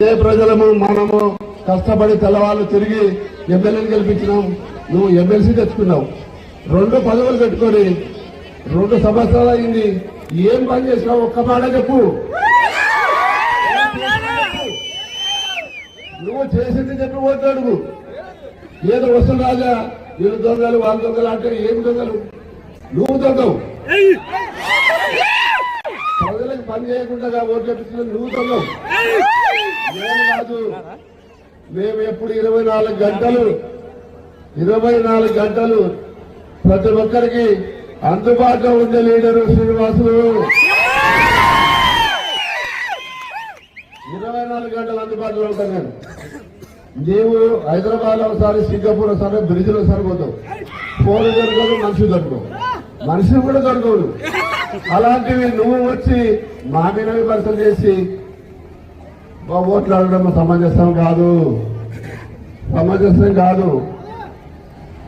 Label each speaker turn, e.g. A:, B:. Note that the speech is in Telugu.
A: ఏ ప్రజలము మనము కష్టపడి తెల్లవాళ్ళు తిరిగి ఎమ్మెల్యేని గెలిపించినాం. నువ్వు ఎమ్మెల్సీ తెచ్చుకున్నావు. 2 పదవులు పెట్టుకొని 2 సంవత్సరాలు అయింది. ఏం పని చేసినావు? ఒక్క మాట చెప్పు. నువ్వు చేసింది చెప్పి ఓట్లు అడుగు. ఏదో వస్తువు రాజా వీళ్ళు దొంగలు వాళ్ళు దొంగలు అంటే ఏం దొంగలు? నువ్వు దొంగవు. ప్రజలకు పని చేయకుండా ఓట్లు చెప్పించిన నువ్వు దొంగవు. నేను కాదు. మేము ఎప్పుడు 24 గంటలు ప్రతి ఒక్కరికి అందుబాటులో ఉండే లీడరు శ్రీనివాసులు. 24 గంటలు అందుబాటులో ఉంటాను నేను. నీవు హైదరాబాద్ లో ఒకసారి, సింగపూర్ ఒకసారి, బ్రిడ్జ్లో ఒకసారి పోతావు. ఫోన్ దొరకదు, మనిషి దొరకవు. మనిషి కూడా దొరకవు. అలాంటివి నువ్వు వచ్చి మా మీద విమర్శలు చేసి ఓట్లు అడగడం సమంజసం కాదు.